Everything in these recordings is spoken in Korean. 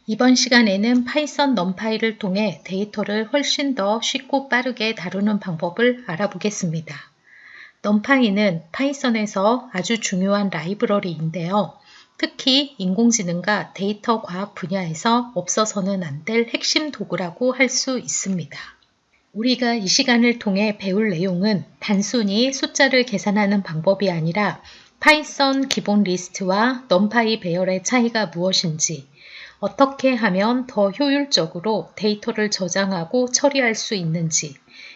이번 시간에는 파이썬 넘파이를 통해 데이터를 훨씬 더 쉽고 빠르게 다루는 방법을 알아보겠습니다. 넘파이는 파이썬에서 아주 중요한 라이브러리인데요. 특히 인공지능과 데이터 과학 분야에서 없어서는 안 될 핵심 도구라고 할 수 있습니다. 우리가 이 시간을 통해 배울 내용은 단순히 숫자를 계산하는 방법이 아니라 파이썬 기본 리스트와 넘파이 배열의 차이가 무엇인지, 어떻게 하면 더 효율적으로 데이터를 저장하고 처리할 수 있는지,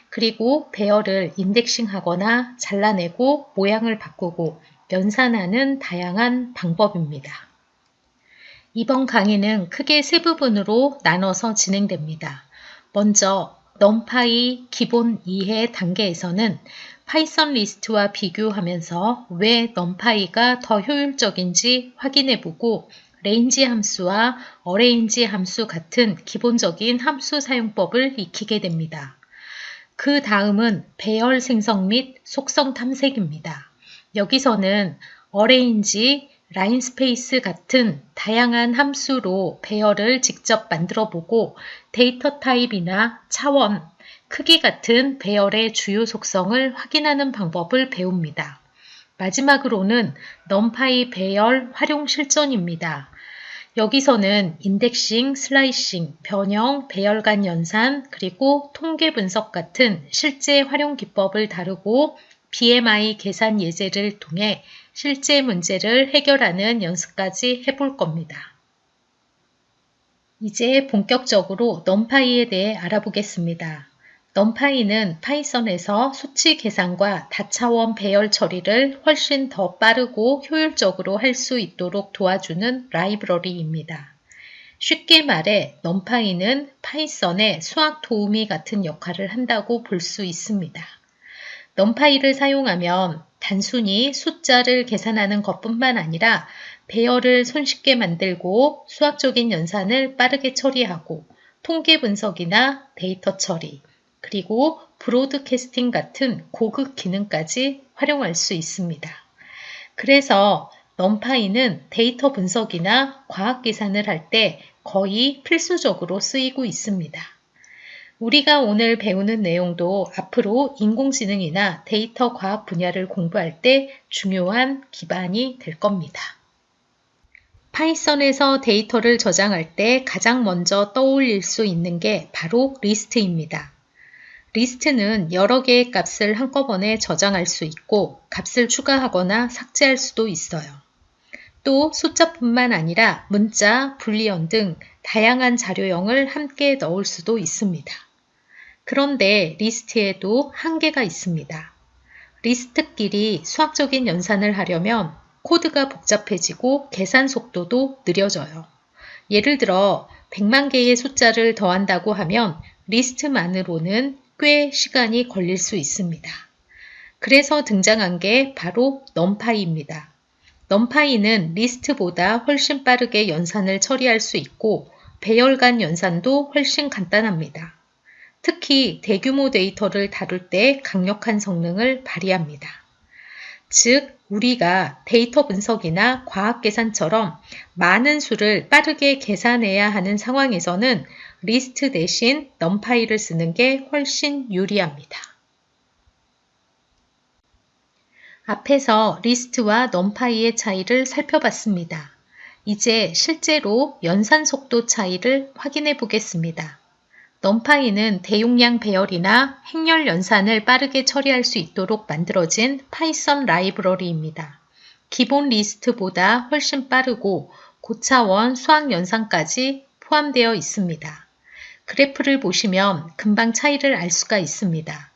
그리고 배열을 인덱싱하거나 잘라내고 모양을 바꾸고 연산하는 다양한 방법입니다. 이번 강의는 크게 세 부분으로 나눠서 진행됩니다. 먼저 넘파이 기본 이해 단계에서는 파이썬 리스트와 비교하면서 왜 넘파이가 더 효율적인지 확인해보고 레인지 함수와 어레인지 함수 같은 기본적인 함수 사용법을 익히게 됩니다. 그 다음은 배열 생성 및 속성 탐색입니다. 여기서는 어레인지, 라인 스페이스 같은 다양한 함수로 배열을 직접 만들어 보고 데이터 타입이나 차원, 크기 같은 배열의 주요 속성을 확인하는 방법을 배웁니다. 마지막으로는 넘파이 배열 활용 실전입니다. 여기서는 인덱싱, 슬라이싱, 변형, 배열간 연산, 그리고 통계 분석 같은 실제 활용 기법을 다루고 BMI 계산 예제를 통해 실제 문제를 해결하는 연습까지 해볼 겁니다. 이제 본격적으로 넘파이에 대해 알아보겠습니다. 넘파이는 파이썬에서 수치 계산과 다차원 배열 처리를 훨씬 더 빠르고 효율적으로 할 수 있도록 도와주는 라이브러리입니다. 쉽게 말해 넘파이는 파이썬의 수학 도우미 같은 역할을 한다고 볼 수 있습니다. 넘파이를 사용하면 단순히 숫자를 계산하는 것뿐만 아니라 배열을 손쉽게 만들고 수학적인 연산을 빠르게 처리하고 통계 분석이나 데이터 처리, 그리고 브로드캐스팅 같은 고급 기능까지 활용할 수 있습니다. 그래서 넘파이는 데이터 분석이나 과학 계산을 할 때 거의 필수적으로 쓰이고 있습니다. 우리가 오늘 배우는 내용도 앞으로 인공지능이나 데이터 과학 분야를 공부할 때 중요한 기반이 될 겁니다. 파이썬에서 데이터를 저장할 때 가장 먼저 떠올릴 수 있는 게 바로 리스트입니다. 리스트는 여러 개의 값을 한꺼번에 저장할 수 있고 값을 추가하거나 삭제할 수도 있어요. 또 숫자뿐만 아니라 문자, 불리언 등 다양한 자료형을 함께 넣을 수도 있습니다. 그런데 리스트에도 한계가 있습니다. 리스트끼리 수학적인 연산을 하려면 코드가 복잡해지고 계산 속도도 느려져요. 예를 들어 100만 개의 숫자를 더한다고 하면 리스트만으로는 꽤 시간이 걸릴 수 있습니다. 그래서 등장한 게 바로 넘파이입니다. 넘파이는 리스트보다 훨씬 빠르게 연산을 처리할 수 있고 배열간 연산도 훨씬 간단합니다. 특히 대규모 데이터를 다룰 때 강력한 성능을 발휘합니다. 즉, 우리가 데이터 분석이나 과학 계산처럼 많은 수를 빠르게 계산해야 하는 상황에서는 리스트 대신 넘파이를 쓰는 게 훨씬 유리합니다. 앞에서 리스트와 넘파이의 차이를 살펴봤습니다. 이제 실제로 연산 속도 차이를 확인해 보겠습니다. 넘파이는 대용량 배열이나 행렬 연산을 빠르게 처리할 수 있도록 만들어진 파이썬 라이브러리입니다. 기본 리스트보다 훨씬 빠르고 고차원 수학 연산까지 포함되어 있습니다. 그래프를 보시면 금방 차이를 알 수가 있습니다.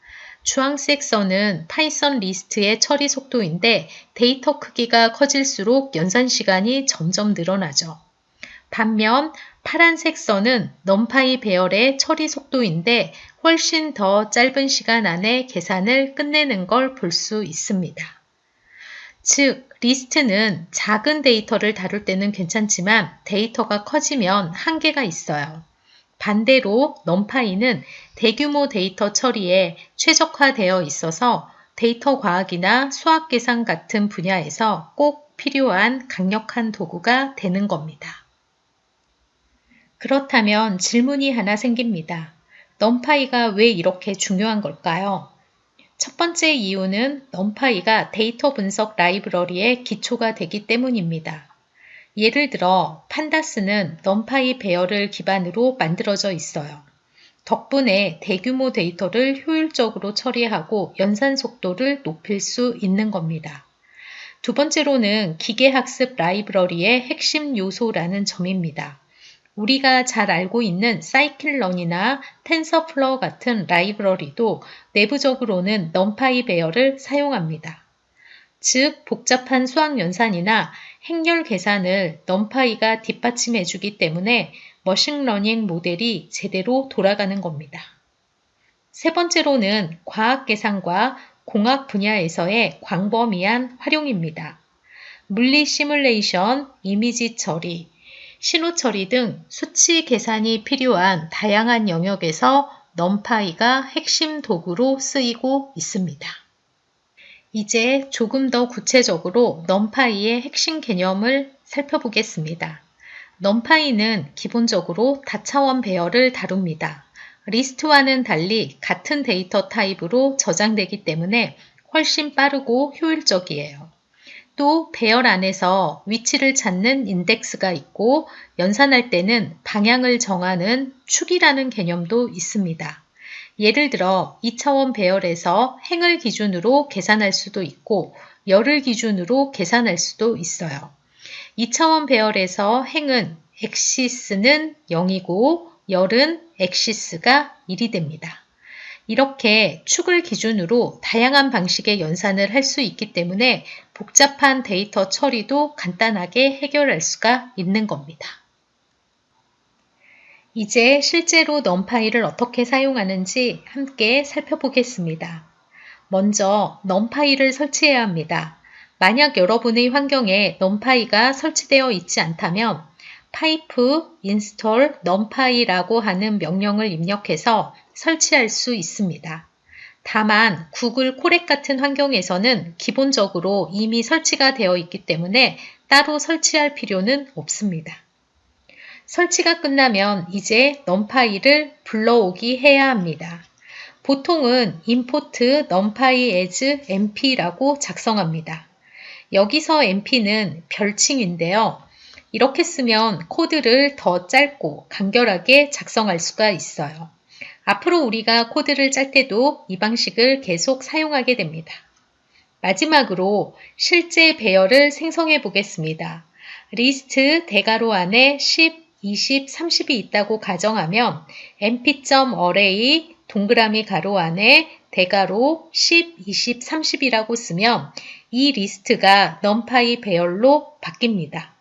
주황색 선은 파이썬 리스트의 처리 속도인데 데이터 크기가 커질수록 연산 시간이 점점 늘어나죠. 반면 파란색 선은 넘파이 배열의 처리 속도인데 훨씬 더 짧은 시간 안에 계산을 끝내는 걸 볼 수 있습니다. 즉, 리스트는 작은 데이터를 다룰 때는 괜찮지만 데이터가 커지면 한계가 있어요. 반대로 넘파이는 대규모 데이터 처리에 최적화되어 있어서 데이터 과학이나 수학 계산 같은 분야에서 꼭 필요한 강력한 도구가 되는 겁니다. 그렇다면 질문이 하나 생깁니다. 넘파이가 왜 이렇게 중요한 걸까요? 첫 번째 이유는 넘파이가 데이터 분석 라이브러리의 기초가 되기 때문입니다. 예를 들어 판다스는 넘파이 배열을 기반으로 만들어져 있어요. 덕분에 대규모 데이터를 효율적으로 처리하고 연산 속도를 높일 수 있는 겁니다. 두 번째로는 기계학습 라이브러리의 핵심 요소라는 점입니다. 우리가 잘 알고 있는 사이클런이나 텐서플로우 같은 라이브러리도 내부적으로는 넘파이 배열을 사용합니다. 즉, 복잡한 수학 연산이나 행렬 계산을 넘파이가 뒷받침해주기 때문에 머신러닝 모델이 제대로 돌아가는 겁니다. 세 번째로는 과학 계산과 공학 분야에서의 광범위한 활용입니다. 물리 시뮬레이션, 이미지 처리, 신호 처리 등 수치 계산이 필요한 다양한 영역에서 넘파이가 핵심 도구로 쓰이고 있습니다. 이제 조금 더 구체적으로 넘파이의 핵심 개념을 살펴보겠습니다. 넘파이는 기본적으로 다차원 배열을 다룹니다. 리스트와는 달리 같은 데이터 타입으로 저장되기 때문에 훨씬 빠르고 효율적이에요. 또 배열 안에서 위치를 찾는 인덱스가 있고 연산할 때는 방향을 정하는 축이라는 개념도 있습니다. 예를 들어 2차원 배열에서 행을 기준으로 계산할 수도 있고 열을 기준으로 계산할 수도 있어요. 2차원 배열에서 행은 엑시스는 0이고 열은 엑시스가 1이 됩니다. 이렇게 축을 기준으로 다양한 방식의 연산을 할 수 있기 때문에 복잡한 데이터 처리도 간단하게 해결할 수가 있는 겁니다. 이제 실제로 넘파이를 어떻게 사용하는지 함께 살펴보겠습니다. 먼저 넘파이를 설치해야 합니다. 만약 여러분의 환경에 넘파이가 설치되어 있지 않다면 파이프 install numpy라고 하는 명령을 입력해서 설치할 수 있습니다. 다만 구글 코렉 같은 환경에서는 기본적으로 이미 설치가 되어 있기 때문에 따로 설치할 필요는 없습니다. 설치가 끝나면 이제 numpy를 불러오기 해야 합니다. 보통은 import numpy as np라고 작성합니다. 여기서 np는 별칭인데요. 이렇게 쓰면 코드를 더 짧고 간결하게 작성할 수가 있어요. 앞으로 우리가 코드를 짤 때도 이 방식을 계속 사용하게 됩니다. 마지막으로 실제 배열을 생성해 보겠습니다. 리스트 대괄호 안에 10, 20, 30이 있다고 가정하면 np.array 동그라미 가로 안에 대괄호 10, 20, 30이라고 쓰면 이 리스트가 numpy 배열로 바뀝니다.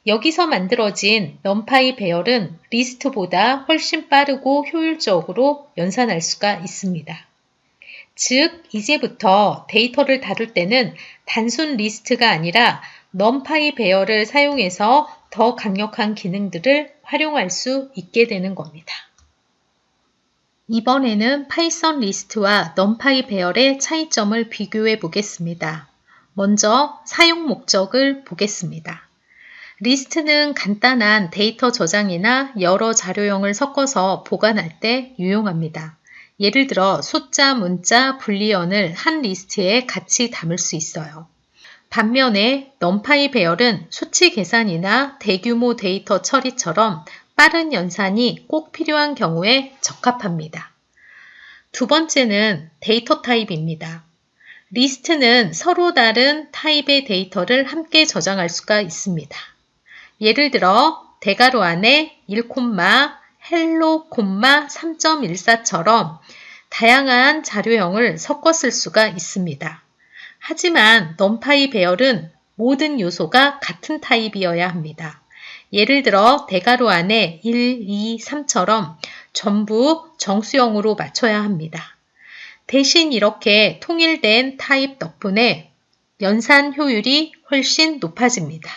여기서 만들어진 numpy 배열은 리스트보다 훨씬 빠르고 효율적으로 연산할 수가 있습니다. 즉, 이제부터 데이터를 다룰 때는 단순 리스트가 아니라 numpy 배열을 사용해서 더 강력한 기능들을 활용할 수 있게 되는 겁니다. 이번에는 파이썬 리스트와 numpy 배열의 차이점을 비교해 보겠습니다. 먼저 사용 목적을 보겠습니다. 리스트는 간단한 데이터 저장이나 여러 자료형을 섞어서 보관할 때 유용합니다. 예를 들어 숫자, 문자, 불리언을 한 리스트에 같이 담을 수 있어요. 반면에 numpy 배열은 수치 계산이나 대규모 데이터 처리처럼 빠른 연산이 꼭 필요한 경우에 적합합니다. 두 번째는 데이터 타입입니다. 리스트는 서로 다른 타입의 데이터를 함께 저장할 수가 있습니다. 예를 들어 대괄호 안에 1, hello, 3.14처럼 다양한 자료형을 섞어 쓸 수가 있습니다. 하지만 numpy 배열은 모든 요소가 같은 타입이어야 합니다. 예를 들어 대괄호 안에 1, 2, 3처럼 전부 정수형으로 맞춰야 합니다. 대신 이렇게 통일된 타입 덕분에 연산 효율이 훨씬 높아집니다.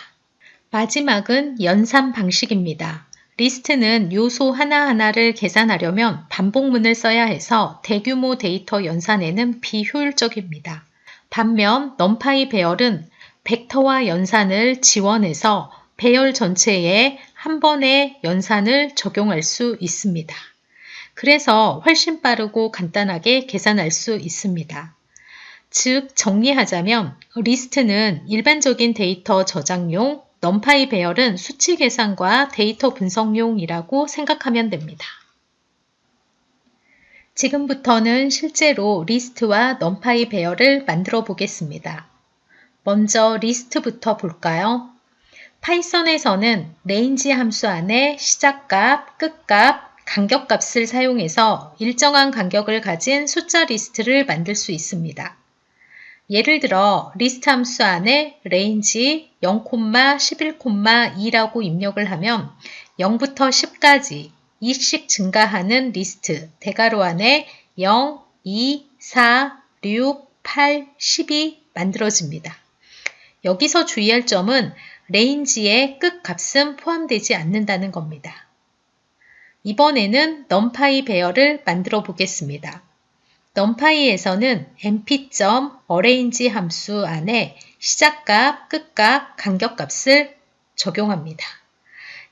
마지막은 연산 방식입니다. 리스트는 요소 하나하나를 계산하려면 반복문을 써야 해서 대규모 데이터 연산에는 비효율적입니다. 반면 numpy 배열은 벡터화 연산을 지원해서 배열 전체에 한 번에 연산을 적용할 수 있습니다. 그래서 훨씬 빠르고 간단하게 계산할 수 있습니다. 즉 정리하자면 리스트는 일반적인 데이터 저장용, 넘파이 배열은 수치 계산과 데이터 분석용이라고 생각하면 됩니다. 지금부터는 실제로 리스트와 넘파이 배열을 만들어 보겠습니다. 먼저 리스트부터 볼까요? 파이썬에서는 range 함수 안에 시작값, 끝값, 간격값을 사용해서 일정한 간격을 가진 숫자 리스트를 만들 수 있습니다. 예를 들어 리스트 함수 안에 range 0,11,2라고 입력을 하면 0부터 10까지 2씩 증가하는 리스트 대괄호 안에 0, 2, 4, 6, 8, 10이 만들어집니다. 여기서 주의할 점은 range의 끝값은 포함되지 않는다는 겁니다. 이번에는 numpy 배열을 만들어 보겠습니다. numpy에서는 np.arrange 함수 안에 시작값, 끝값, 간격값을 적용합니다.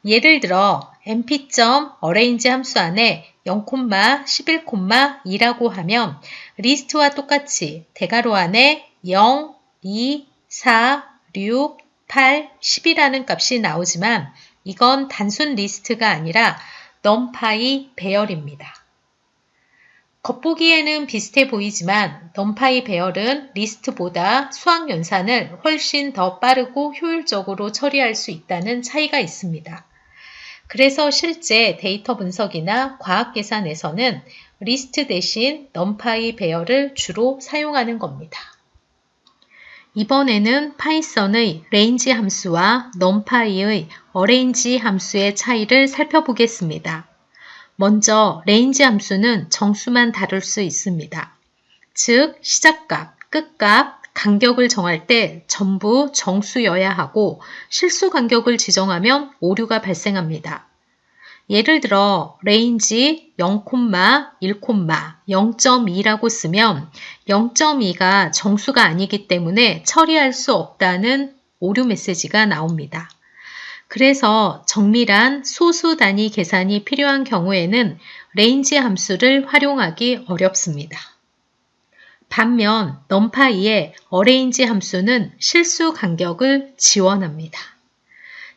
예를 들어 np.arrange 함수 안에 0,11,2라고 하면 리스트와 똑같이 대괄호 안에 0, 2, 4, 6, 8, 10이라는 값이 나오지만 이건 단순 리스트가 아니라 numpy 배열입니다. 겉보기에는 비슷해 보이지만 numpy 배열은 리스트보다 수학 연산을 훨씬 더 빠르고 효율적으로 처리할 수 있다는 차이가 있습니다. 그래서 실제 데이터 분석이나 과학 계산에서는 리스트 대신 numpy 배열을 주로 사용하는 겁니다. 이번에는 파이썬의 range 함수와 numpy의 arrange 함수의 차이를 살펴보겠습니다. 먼저 range 함수는 정수만 다룰 수 있습니다. 즉 시작값, 끝값, 간격을 정할 때 전부 정수여야 하고 실수 간격을 지정하면 오류가 발생합니다. 예를 들어 range 0,1,0.2라고 쓰면 0.2가 정수가 아니기 때문에 처리할 수 없다는 오류 메시지가 나옵니다. 그래서 정밀한 소수 단위 계산이 필요한 경우에는 range 함수를 활용하기 어렵습니다. 반면 numpy의 arrange 함수는 실수 간격을 지원합니다.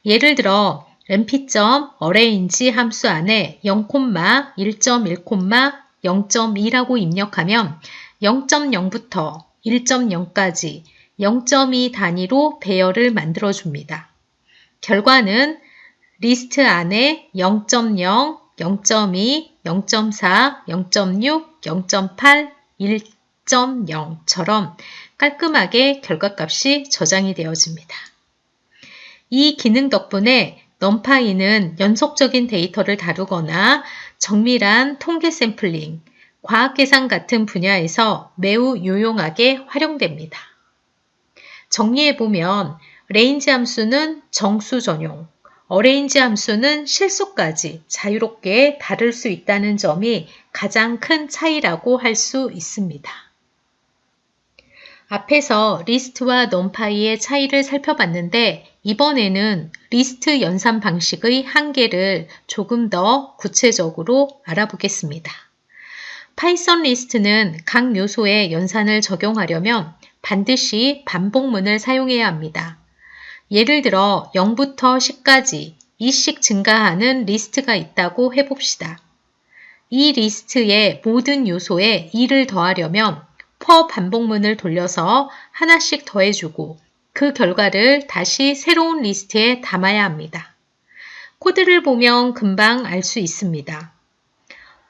예를 들어 np.arrange 함수 안에 0,1.1,0.2라고 입력하면 0.0부터 1.0까지 0.2 단위로 배열을 만들어줍니다. 결과는 리스트 안에 0.0, 0.2, 0.4, 0.6, 0.8, 1.0처럼 깔끔하게 결과값이 저장이 되어집니다. 이 기능 덕분에 numpy는 연속적인 데이터를 다루거나 정밀한 통계 샘플링, 과학 계산 같은 분야에서 매우 유용하게 활용됩니다. 정리해보면 range 함수는 정수 전용, arrange 함수는 실수까지 자유롭게 다룰 수 있다는 점이 가장 큰 차이라고 할 수 있습니다. 앞에서 리스트와 numpy의 차이를 살펴봤는데 이번에는 리스트 연산 방식의 한계를 조금 더 구체적으로 알아보겠습니다. 파이썬 리스트는 각 요소에 연산을 적용하려면 반드시 반복문을 사용해야 합니다. 예를 들어 0부터 10까지 2씩 증가하는 리스트가 있다고 해봅시다. 이 리스트의 모든 요소에 2를 더하려면 for 반복문을 돌려서 하나씩 더해주고 그 결과를 다시 새로운 리스트에 담아야 합니다. 코드를 보면 금방 알 수 있습니다.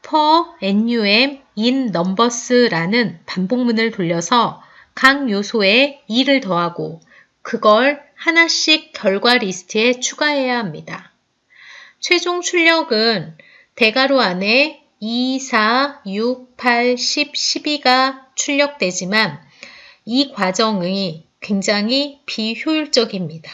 for num in numbers라는 반복문을 돌려서 각 요소에 2를 더하고 그걸 하나씩 결과 리스트에 추가해야 합니다. 최종 출력은 대괄호 안에 2, 4, 6, 8, 10, 12가 출력되지만 이 과정이 굉장히 비효율적입니다.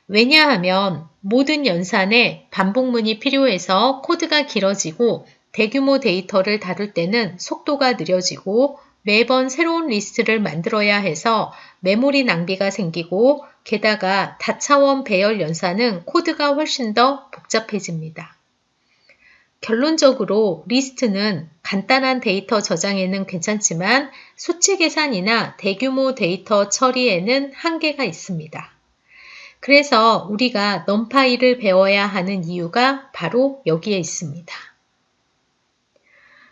왜냐하면 모든 연산에 반복문이 필요해서 코드가 길어지고 대규모 데이터를 다룰 때는 속도가 느려지고 매번 새로운 리스트를 만들어야 해서 메모리 낭비가 생기고 게다가 다차원 배열 연산은 코드가 훨씬 더 복잡해집니다. 결론적으로 리스트는 간단한 데이터 저장에는 괜찮지만 수치 계산이나 대규모 데이터 처리에는 한계가 있습니다. 그래서 우리가 넘파이를 배워야 하는 이유가 바로 여기에 있습니다.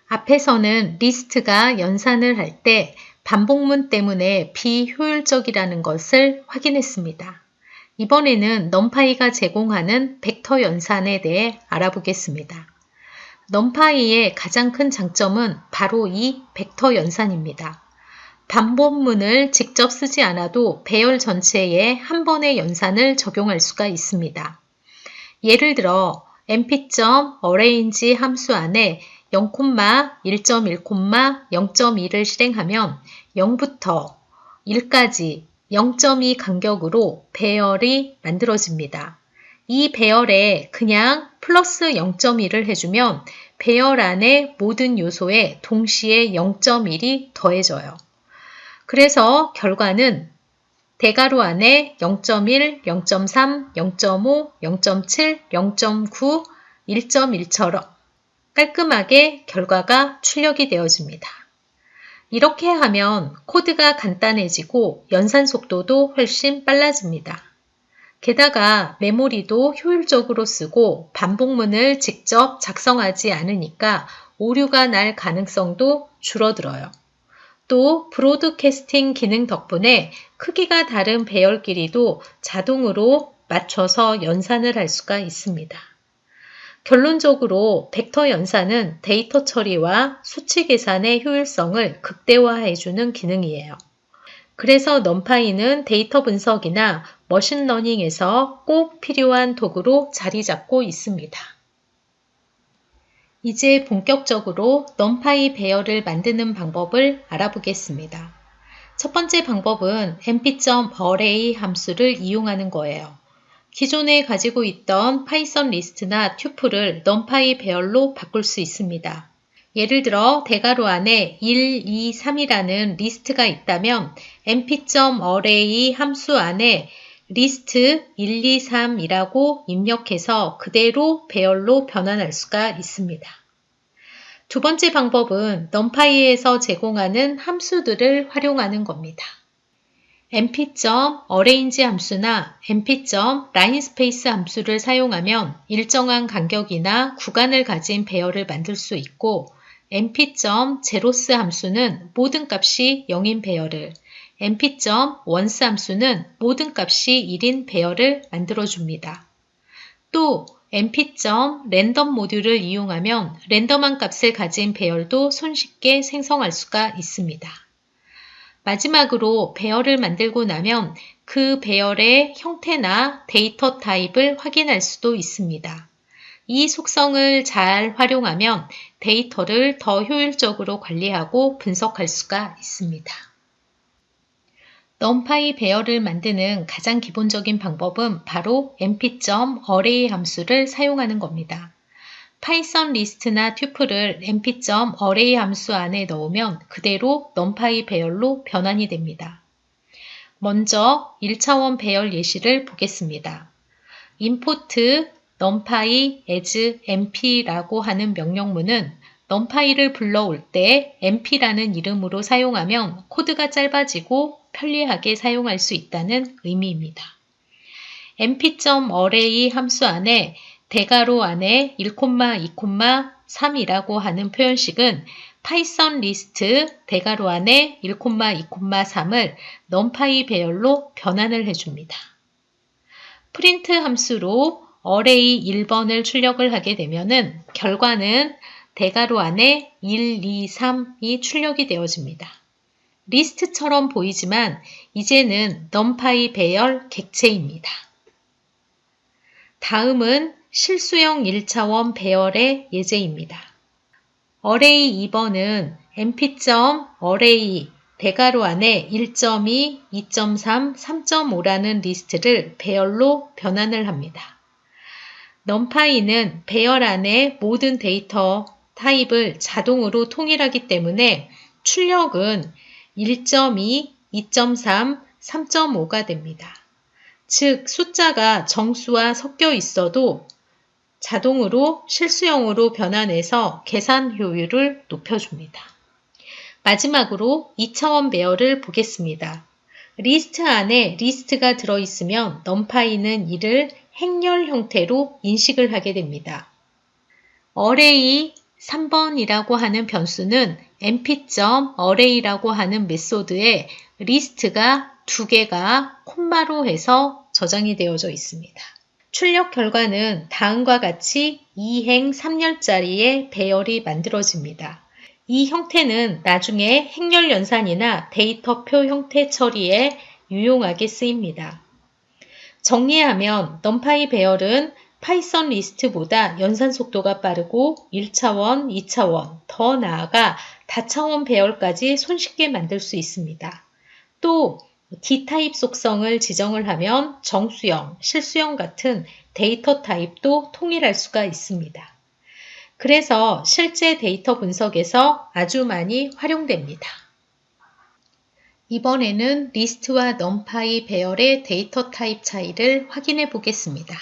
앞에서는 리스트가 연산을 할 때 반복문 때문에 비효율적이라는 것을 확인했습니다. 이번에는 넘파이가 제공하는 벡터 연산에 대해 알아보겠습니다. 넘파이의 가장 큰 장점은 바로 이 벡터 연산입니다. 반복문을 직접 쓰지 않아도 배열 전체에 한 번의 연산을 적용할 수가 있습니다. 예를 들어 mp.arrange 함수 안에 0, 1.1, 0.2를 실행하면 0부터 1까지 0.2 간격으로 배열이 만들어집니다. 이 배열에 그냥 플러스 0.1을 해주면 배열 안의 모든 요소에 동시에 0.1이 더해져요. 그래서 결과는 대괄호 안에 0.1, 0.3, 0.5, 0.7, 0.9, 1.1처럼 깔끔하게 결과가 출력이 되어집니다. 이렇게 하면 코드가 간단해지고 연산 속도도 훨씬 빨라집니다. 게다가 메모리도 효율적으로 쓰고 반복문을 직접 작성하지 않으니까 오류가 날 가능성도 줄어들어요. 또 브로드캐스팅 기능 덕분에 크기가 다른 배열끼리도 자동으로 맞춰서 연산을 할 수가 있습니다. 결론적으로 벡터 연산은 데이터 처리와 수치 계산의 효율성을 극대화해주는 기능이에요. 그래서 넘파이는 데이터 분석이나 머신러닝에서 꼭 필요한 도구로 자리 잡고 있습니다. 이제 본격적으로 넘파이 배열을 만드는 방법을 알아보겠습니다. 첫 번째 방법은 mp.array 함수를 이용하는 거예요. 기존에 가지고 있던 파이썬 리스트나 튜플을 넘파이 배열로 바꿀 수 있습니다. 예를 들어 대괄호 안에 1, 2, 3이라는 리스트가 있다면 mp.array 함수 안에 리스트 1, 2, 3이라고 입력해서 그대로 배열로 변환할 수가 있습니다. 두 번째 방법은 넘파이에서 제공하는 함수들을 활용하는 겁니다. mp.arrange 함수나 mp.linspace 함수를 사용하면 일정한 간격이나 구간을 가진 배열을 만들 수 있고 mp.zeros 함수는 모든 값이 0인 배열을, mp.ones 함수는 모든 값이 1인 배열을 만들어줍니다. 또 mp.random 모듈을 이용하면 랜덤한 값을 가진 배열도 손쉽게 생성할 수가 있습니다. 마지막으로 배열을 만들고 나면 그 배열의 형태나 데이터 타입을 확인할 수도 있습니다. 이 속성을 잘 활용하면 데이터를 더 효율적으로 관리하고 분석할 수가 있습니다. 넘파이 배열을 만드는 가장 기본적인 방법은 바로 mp.array 함수를 사용하는 겁니다. 파이썬 리스트나 튜플을 mp.array 함수 안에 넣으면 그대로 넘파이 배열로 변환이 됩니다. 먼저 1차원 배열 예시를 보겠습니다. import numpy as mp라고 하는 명령문은 numpy를 불러올 때 mp라는 이름으로 사용하면 코드가 짧아지고 편리하게 사용할 수 있다는 의미입니다. mp.array 함수 안에 대괄호 안에 1, 2, 3이라고 하는 표현식은 파이썬 리스트 대괄호 안에 1, 2, 3을 numpy 배열로 변환을 해줍니다. 프린트 함수로 array 1번을 출력을 하게 되면은 결과는 대괄호 안에 1, 2, 3이 출력이 되어집니다. 리스트처럼 보이지만 이제는 numpy 배열 객체입니다. 다음은 실수형 1차원 배열의 예제입니다. array 2번은 mp.array 대괄호 안에 1.2, 2.3, 3.5라는 리스트를 배열로 변환을 합니다. numpy는 배열 안에 모든 데이터 타입을 자동으로 통일하기 때문에 출력은 1.2, 2.3, 3.5가 됩니다. 즉 숫자가 정수와 섞여 있어도 자동으로 실수형으로 변환해서 계산 효율을 높여줍니다. 마지막으로 2차원 배열을 보겠습니다. 리스트 안에 리스트가 들어있으면 numPy는 이를 행렬 형태로 인식을 하게 됩니다. array 3번이라고 하는 변수는 mp.array라고 하는 메소드에 리스트가 2개가 콤마로 해서 저장이 되어져 있습니다. 출력 결과는 다음과 같이 2행 3열짜리의 배열이 만들어집니다. 이 형태는 나중에 행렬 연산이나 데이터표 형태 처리에 유용하게 쓰입니다. 정리하면 numpy 배열은 파이썬 리스트보다 연산 속도가 빠르고 1차원, 2차원, 더 나아가 다차원 배열까지 손쉽게 만들 수 있습니다. 또 D타입 속성을 지정을 하면 정수형, 실수형 같은 데이터 타입도 통일할 수가 있습니다. 그래서 실제 데이터 분석에서 아주 많이 활용됩니다. 이번에는 리스트와 numpy 배열의 데이터 타입 차이를 확인해 보겠습니다.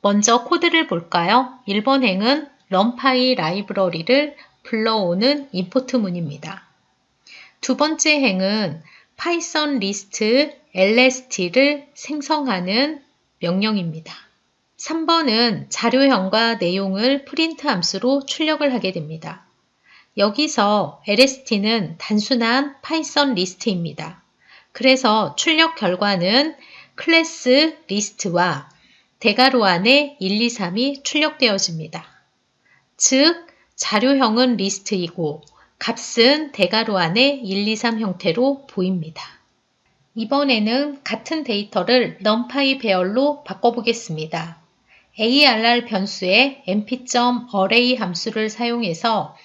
먼저 코드를 볼까요? 1번 행은 numpy 라이브러리를 불러오는 임포트문입니다. 두 번째 행은 파이썬 리스트 lst를 생성하는 명령입니다. 3번은 자료형과 내용을 프린트 함수로 출력을 하게 됩니다. 여기서 lst는 단순한 파이썬 리스트입니다. 그래서 출력 결과는 클래스 리스트와 대괄호 안에 1, 2, 3이 출력되어집니다. 즉, 자료형은 리스트이고 값은 대괄호 안에 1, 2, 3 형태로 보입니다. 이번에는 같은 데이터를 numpy 배열로 바꿔보겠습니다. arr 변수에 mp.array 함수를 사용해서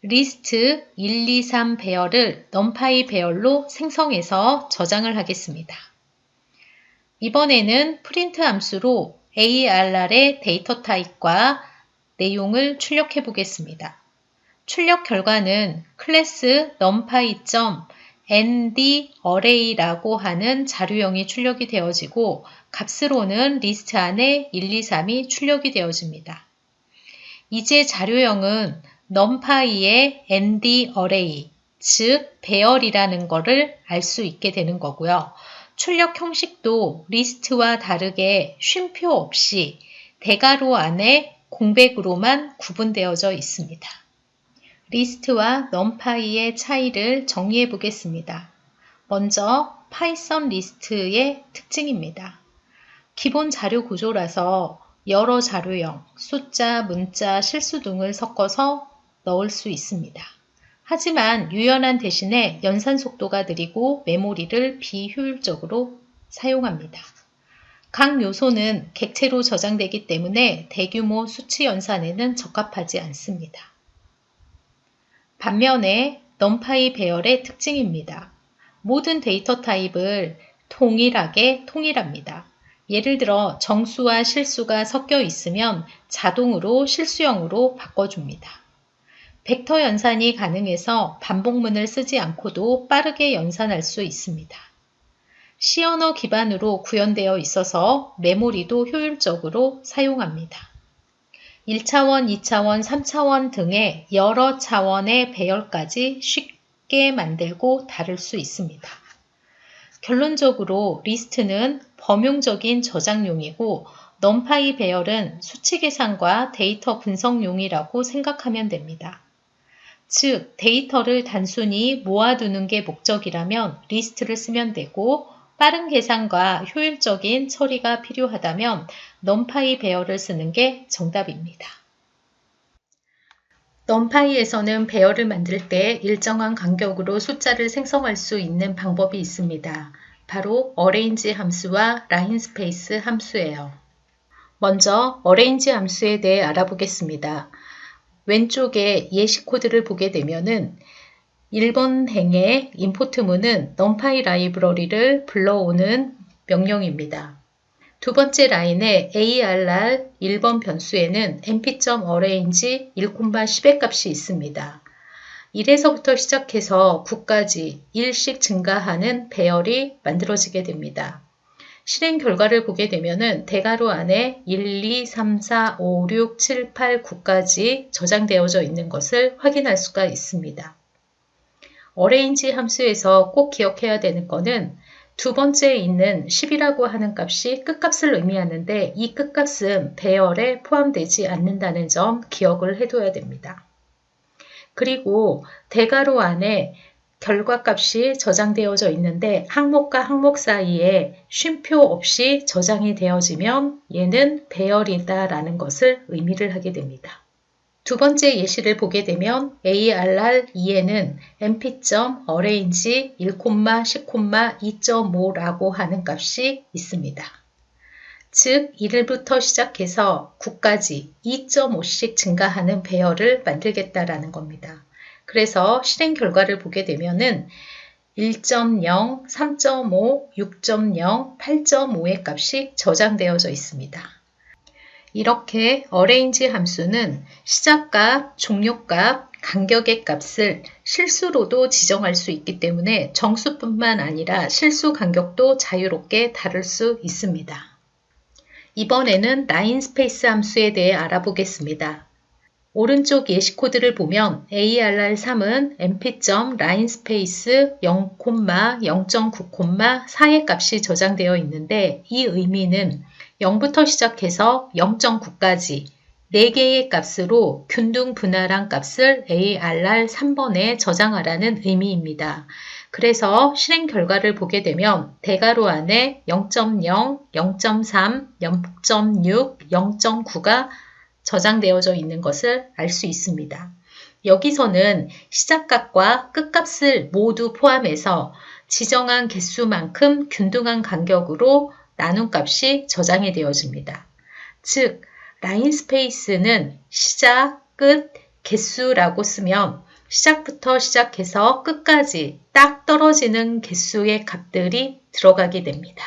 리스트 1, 2, 3 배열을 numpy 배열로 생성해서 저장을 하겠습니다. 이번에는 프린트 함수로 arr의 데이터 타입과 내용을 출력해 보겠습니다. 출력 결과는 클래스 numpy.ndArray라고 하는 자료형이 출력이 되어지고 값으로는 리스트 안에 1, 2, 3이 출력이 되어집니다. 이제 자료형은 numpy의 ndArray, 즉 배열이라는 것을 알 수 있게 되는 거고요. 출력 형식도 리스트와 다르게 쉼표 없이 대괄호 안에 공백으로만 구분되어져 있습니다. 리스트와 numpy의 차이를 정리해 보겠습니다. 먼저 파이썬 리스트의 특징입니다. 기본 자료 구조라서 여러 자료형, 숫자, 문자, 실수 등을 섞어서 넣을 수 있습니다. 하지만 유연한 대신에 연산 속도가 느리고 메모리를 비효율적으로 사용합니다. 각 요소는 객체로 저장되기 때문에 대규모 수치 연산에는 적합하지 않습니다. 반면에 numpy 배열의 특징입니다. 모든 데이터 타입을 동일하게 통일합니다. 예를 들어 정수와 실수가 섞여 있으면 자동으로 실수형으로 바꿔줍니다. 벡터 연산이 가능해서 반복문을 쓰지 않고도 빠르게 연산할 수 있습니다. C 언어 기반으로 구현되어 있어서 메모리도 효율적으로 사용합니다. 1차원, 2차원, 3차원 등의 여러 차원의 배열까지 쉽게 만들고 다룰 수 있습니다. 결론적으로 리스트는 범용적인 저장용이고 numpy 배열은 수치 계산과 데이터 분석용이라고 생각하면 됩니다. 즉, 데이터를 단순히 모아두는 게 목적이라면 리스트를 쓰면 되고 빠른 계산과 효율적인 처리가 필요하다면 numpy 배열을 쓰는 게 정답입니다. numpy에서는 배열을 만들 때 일정한 간격으로 숫자를 생성할 수 있는 방법이 있습니다. 바로 arrange 함수와 linspace 함수예요. 먼저 arrange 함수에 대해 알아보겠습니다. 왼쪽에 예시 코드를 보게 되면은 1번 행의 임포트문은 numpy 라이브러리를 불러오는 명령입니다. 두 번째 라인에 arr 1번 변수에는 mp.arrange 1,10의 값이 있습니다. 1에서부터 시작해서 9까지 1씩 증가하는 배열이 만들어지게 됩니다. 실행 결과를 보게 되면은 대괄호 안에 1, 2, 3, 4, 5, 6, 7, 8, 9까지 저장되어져 있는 것을 확인할 수가 있습니다. 어레인지 함수에서 꼭 기억해야 되는 것은 두 번째에 있는 10이라고 하는 값이 끝값을 의미하는데 이 끝값은 배열에 포함되지 않는다는 점 기억을 해둬야 됩니다. 그리고 대괄호 안에 결과값이 저장되어져 있는데 항목과 항목 사이에 쉼표 없이 저장이 되어지면 얘는 배열이다라는 것을 의미를 하게 됩니다. 두 번째 예시를 보게 되면 ARR2에는 mp.arrange 1,10,2.5라고 하는 값이 있습니다. 즉 1부터 시작해서 9까지 2.5씩 증가하는 배열을 만들겠다라는 겁니다. 그래서 실행 결과를 보게 되면은 1.0, 3.5, 6.0, 8.5의 값이 저장되어져 있습니다. 이렇게 arrange 함수는 시작값, 종료값, 간격의 값을 실수로도 지정할 수 있기 때문에 정수뿐만 아니라 실수 간격도 자유롭게 다룰 수 있습니다. 이번에는 라인스페이스 함수에 대해 알아보겠습니다. 오른쪽 예시 코드를 보면 ARR3은 mp.linespace 0,0.9,4의 값이 저장되어 있는데 이 의미는 0부터 시작해서 0.9까지 4개의 값으로 균등 분할한 값을 ARR3번에 저장하라는 의미입니다. 그래서 실행 결과를 보게 되면 대괄호 안에 0.0, 0.3, 0.6, 0.9가 저장되어져 있는 것을 알 수 있습니다. 여기서는 시작값과 끝값을 모두 포함해서 지정한 개수만큼 균등한 간격으로 나눈 값이 저장이 되어집니다. 즉, 라인스페이스는 시작, 끝, 개수라고 쓰면 시작부터 시작해서 끝까지 딱 떨어지는 개수의 값들이 들어가게 됩니다.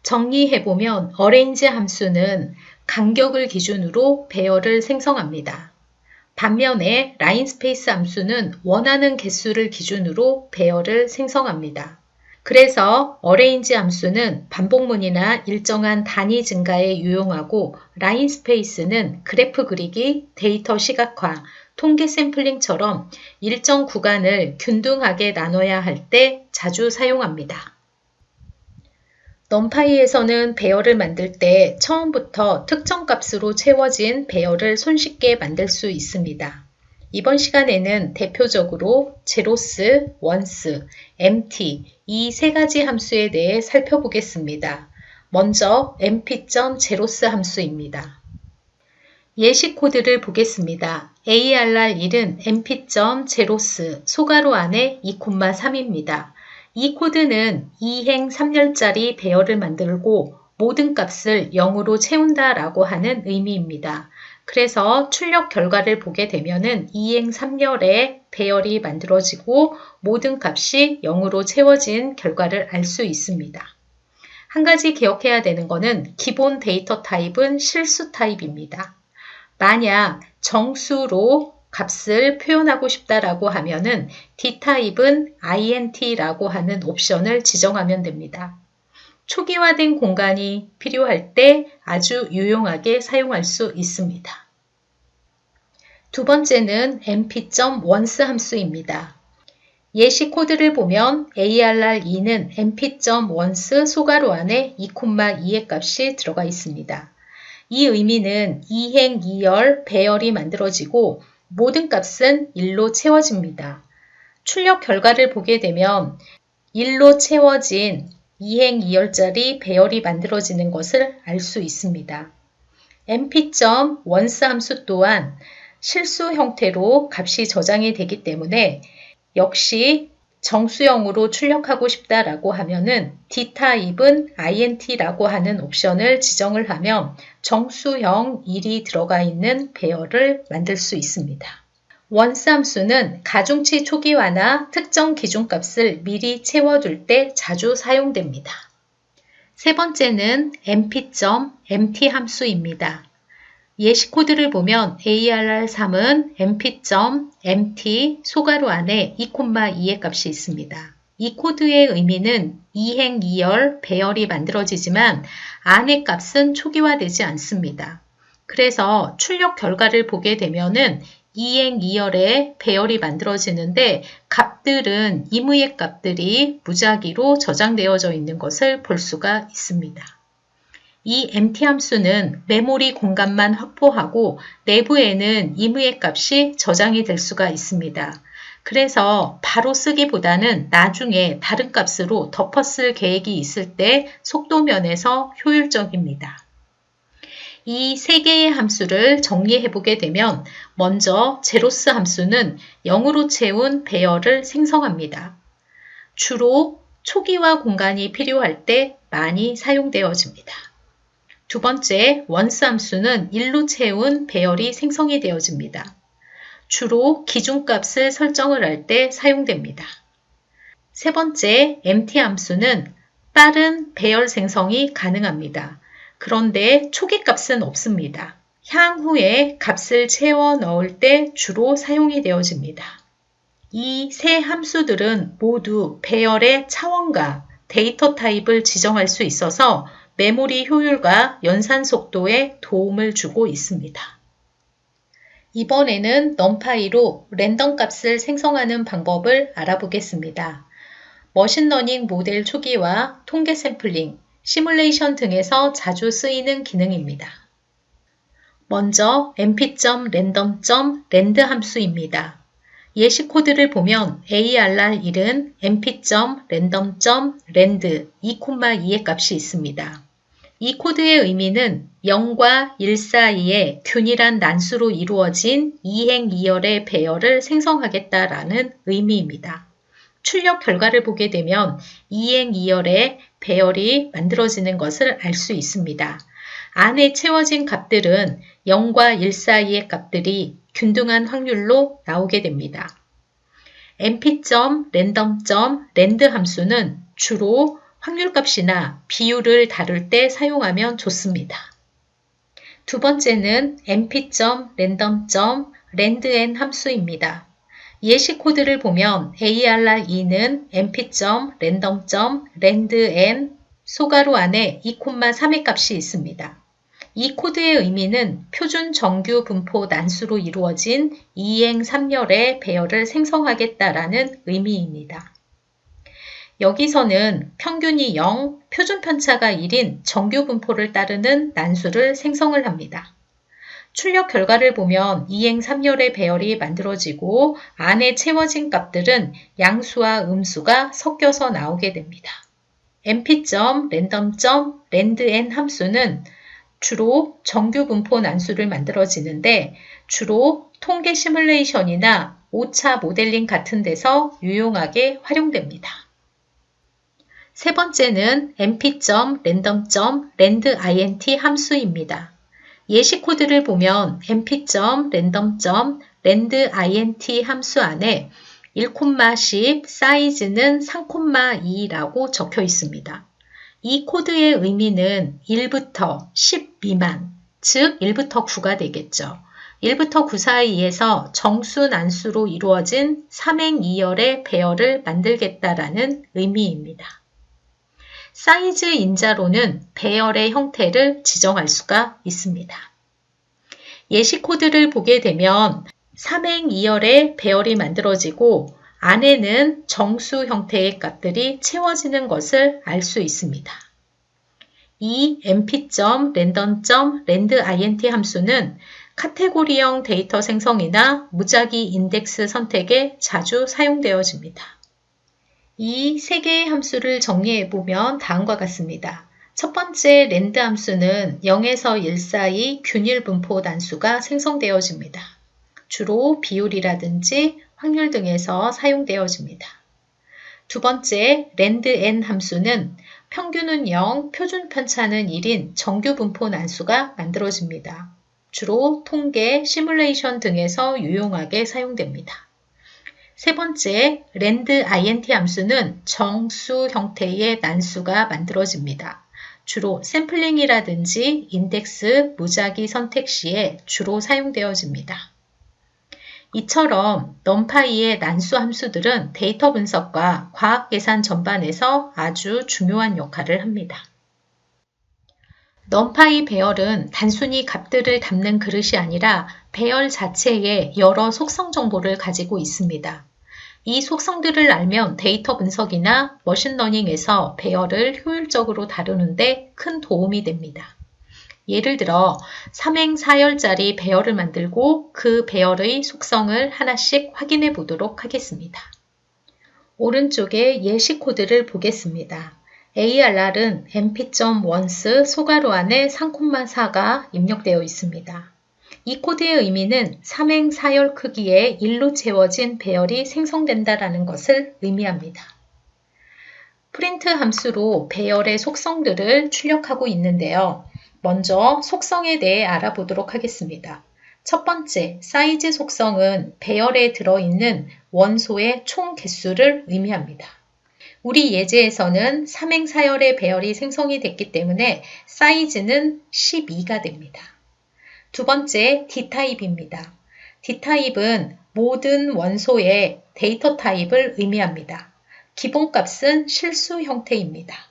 정리해보면 arrange 함수는 간격을 기준으로 배열을 생성합니다. 반면에 라인스페이스 함수는 원하는 개수를 기준으로 배열을 생성합니다. 그래서 arrange 함수는 반복문이나 일정한 단위 증가에 유용하고 라인스페이스는 그래프 그리기, 데이터 시각화, 통계 샘플링처럼 일정 구간을 균등하게 나눠야 할 때 자주 사용합니다. numpy에서는 배열을 만들 때 처음부터 특정 값으로 채워진 배열을 손쉽게 만들 수 있습니다. 이번 시간에는 대표적으로 zeros, ones, empty 이 세 가지 함수에 대해 살펴보겠습니다. 먼저 mp.zeros 함수입니다. 예시 코드를 보겠습니다. ARR1은 mp.zeros 소괄호 안에 2,3입니다. 이 코드는 2행 3열짜리 배열을 만들고 모든 값을 0으로 채운다라고 하는 의미입니다. 그래서 출력 결과를 보게 되면은 2행 3열에 배열이 만들어지고 모든 값이 0으로 채워진 결과를 알 수 있습니다. 한 가지 기억해야 되는 것은 기본 데이터 타입은 실수 타입입니다. 만약 정수로 값을 표현하고 싶다라고 하면은 d타입은 int라고 하는 옵션을 지정하면 됩니다. 초기화된 공간이 필요할 때 아주 유용하게 사용할 수 있습니다. 두 번째는 mp.ones 함수입니다. 예시 코드를 보면 ARR2는 mp.ones 소괄호 안에 2,2의 값이 들어가 있습니다. 이 의미는 2행 2열 배열이 만들어지고 모든 값은 1로 채워집니다. 출력 결과를 보게 되면 1로 채워진 2행 2열짜리 배열이 만들어지는 것을 알 수 있습니다. mp.ones 함수 또한 실수 형태로 값이 저장이 되기 때문에 역시 정수형으로 출력하고 싶다라고 하면은 d타입은 int라고 하는 옵션을 지정을 하면 정수형 1이 들어가 있는 배열을 만들 수 있습니다. ones 함수는 가중치 초기화나 특정 기준값을 미리 채워둘 때 자주 사용됩니다. 세 번째는 mp.empty 함수입니다. 예시 코드를 보면 ARR3은 mp.empty 소괄호 안에 2,2의 값이 있습니다. 이 코드의 의미는 이행, 이열, 배열이 만들어지지만 안의 값은 초기화되지 않습니다. 그래서 출력 결과를 보게 되면은 이행, 이열의 배열이 만들어지는데 값들은 임의의 값들이 무작위로 저장되어져 있는 것을 볼 수가 있습니다. 이 empty 함수는 메모리 공간만 확보하고 내부에는 임의의 값이 저장이 될 수가 있습니다. 그래서 바로 쓰기보다는 나중에 다른 값으로 덮어쓸 계획이 있을 때 속도 면에서 효율적입니다. 이 세 개의 함수를 정리해 보게 되면 먼저 제로스 함수는 0으로 채운 배열을 생성합니다. 주로 초기화 공간이 필요할 때 많이 사용되어집니다. 두 번째, 원스 함수는 1로 채운 배열이 생성이 되어집니다. 주로 기준값을 설정을 할 때 사용됩니다. 세 번째, empty 함수는 빠른 배열 생성이 가능합니다. 그런데 초기 값은 없습니다. 향후에 값을 채워 넣을 때 주로 사용이 되어집니다. 이 세 함수들은 모두 배열의 차원과 데이터 타입을 지정할 수 있어서 메모리 효율과 연산 속도에 도움을 주고 있습니다. 이번에는 numpy로 랜덤 값을 생성하는 방법을 알아보겠습니다. 머신러닝 모델 초기화, 통계 샘플링, 시뮬레이션 등에서 자주 쓰이는 기능입니다. 먼저 mp.random.rand 함수입니다. 예시 코드를 보면 ARR1은 mp.random.rand 2,2의 값이 있습니다. 이 코드의 의미는 0과 1 사이에 균일한 난수로 이루어진 이행, 이열의 배열을 생성하겠다라는 의미입니다. 출력 결과를 보게 되면 이행, 이열의 배열이 만들어지는 것을 알 수 있습니다. 안에 채워진 값들은 0과 1 사이의 값들이 균등한 확률로 나오게 됩니다. mp.random.rand 함수는 주로 확률값이나 비율을 다룰 때 사용하면 좋습니다. 두 번째는 mp.random.randn 함수입니다. 예시 코드를 보면 ARR2는 mp.random.randn 소가로 안에 2,3의 값이 있습니다. 이 코드의 의미는 표준 정규 분포 난수로 이루어진 이행 3열의 배열을 생성하겠다라는 의미입니다. 여기서는 평균이 0, 표준 편차가 1인 정규 분포를 따르는 난수를 생성을 합니다. 출력 결과를 보면 이행 3열의 배열이 만들어지고 안에 채워진 값들은 양수와 음수가 섞여서 나오게 됩니다. mp.random.randn 함수는 주로 정규 분포 난수를 만들어지는데 주로 통계 시뮬레이션이나 오차 모델링 같은 데서 유용하게 활용됩니다. 세 번째는 mp.random.randint 함수입니다. 예시 코드를 보면 mp.random.randint 함수 안에 1,10 사이즈는 3,2라고 적혀 있습니다. 이 코드의 의미는 1부터 10 미만, 즉 1부터 9가 되겠죠. 1부터 9 사이에서 정수 난수로 이루어진 3행 2열의 배열을 만들겠다라는 의미입니다. 사이즈 인자로는 배열의 형태를 지정할 수가 있습니다. 예시 코드를 보게 되면 3행 2열의 배열이 만들어지고 안에는 정수 형태의 값들이 채워지는 것을 알 수 있습니다. 이 mp.random.randint 함수는 카테고리형 데이터 생성이나 무작위 인덱스 선택에 자주 사용되어집니다. 이 세 개의 함수를 정리해 보면 다음과 같습니다. 첫 번째 rand 함수는 0에서 1 사이 균일 분포 난수가 생성되어집니다. 주로 비율이라든지 확률 등에서 사용되어집니다. 두 번째 randn 함수는 평균은 0, 표준 편차는 1인 정규 분포 난수가 만들어집니다. 주로 통계, 시뮬레이션 등에서 유용하게 사용됩니다. 세 번째, randint 함수는 정수 형태의 난수가 만들어집니다. 주로 샘플링이라든지 인덱스, 무작위 선택 시에 주로 사용되어집니다. 이처럼 numpy의 난수 함수들은 데이터 분석과 과학 계산 전반에서 아주 중요한 역할을 합니다. numpy 배열은 단순히 값들을 담는 그릇이 아니라 배열 자체에 여러 속성 정보를 가지고 있습니다. 이 속성들을 알면 데이터 분석이나 머신러닝에서 배열을 효율적으로 다루는데 큰 도움이 됩니다. 예를 들어 3행사열짜리 배열을 만들고 그 배열의 속성을 하나씩 확인해 보도록 하겠습니다. 오른쪽에 예시 코드를 보겠습니다. ARR은 mp.once 소가로 안에 3,4가 입력되어 있습니다. 이 코드의 의미는 3행사열 크기에 1로 채워진 배열이 생성된다는 것을 의미합니다. 프린트 함수로 배열의 속성들을 출력하고 있는데요. 먼저 속성에 대해 알아보도록 하겠습니다. 첫 번째, 사이즈 속성은 배열에 들어있는 원소의 총 개수를 의미합니다. 우리 예제에서는 3행사열의 배열이 생성이 됐기 때문에 사이즈는 12가 됩니다. 두 번째, d타입입니다. d타입은 모든 원소의 데이터 타입을 의미합니다. 기본값은 실수 형태입니다.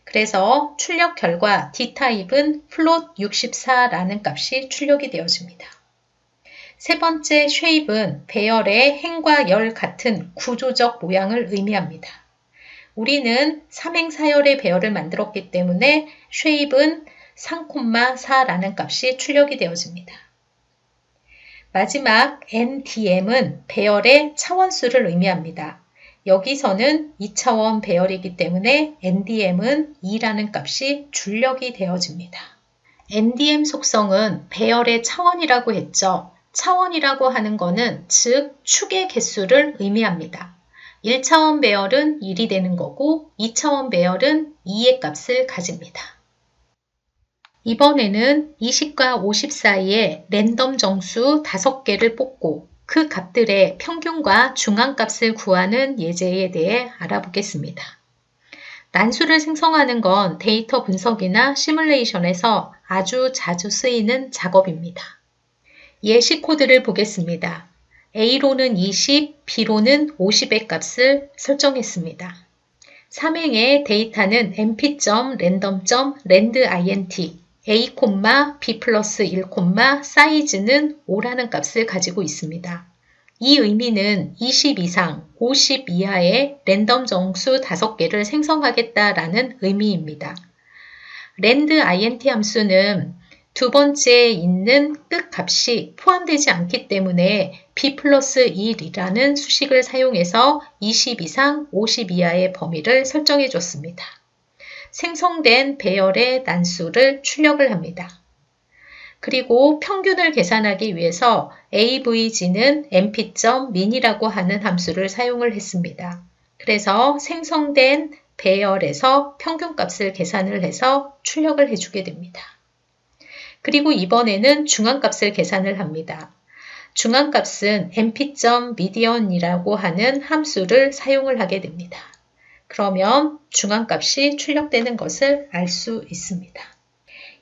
그래서 출력 결과 d타입은 float 64라는 값이 출력이 되어집니다. 세 번째, shape은 배열의 행과 열 같은 구조적 모양을 의미합니다. 우리는 3행사열의 배열을 만들었기 때문에 shape은 3,4라는 값이 출력이 되어집니다. 마지막 ndm은 배열의 차원수를 의미합니다. 여기서는 2차원 배열이기 때문에 ndm은 2라는 값이 출력이 되어집니다. ndm 속성은 배열의 차원이라고 했죠. 차원이라고 하는 것은 즉 축의 개수를 의미합니다. 1차원 배열은 1이 되는 거고 2차원 배열은 2의 값을 가집니다. 이번에는 20과 50 사이에 랜덤 정수 5개를 뽑고 그 값들의 평균과 중앙값을 구하는 예제에 대해 알아보겠습니다. 난수를 생성하는 건 데이터 분석이나 시뮬레이션에서 아주 자주 쓰이는 작업입니다. 예시 코드를 보겠습니다. A로는 20, B로는 50의 값을 설정했습니다. 3행의 데이터는 mp.random.randint a, b 플러스 1, 사이즈는 5라는 값을 가지고 있습니다. 이 의미는 20 이상, 50 이하의 랜덤 정수 5개를 생성하겠다라는 의미입니다. randint 함수는 두 번째에 있는 끝값이 포함되지 않기 때문에 b 플러스 1이라는 수식을 사용해서 20 이상, 50 이하의 범위를 설정해 줬습니다. 생성된 배열의 난수를 출력을 합니다. 그리고 평균을 계산하기 위해서 avg는 mp.min이라고 하는 함수를 사용을 했습니다. 그래서 생성된 배열에서 평균값을 계산을 해서 출력을 해주게 됩니다. 그리고 이번에는 중앙값을 계산을 합니다. 중앙값은 mp.median이라고 하는 함수를 사용을 하게 됩니다. 그러면 중앙값이 출력되는 것을 알 수 있습니다.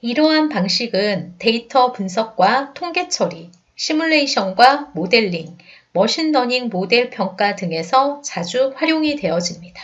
이러한 방식은 데이터 분석과 통계 처리, 시뮬레이션과 모델링, 머신러닝 모델 평가 등에서 자주 활용이 되어집니다.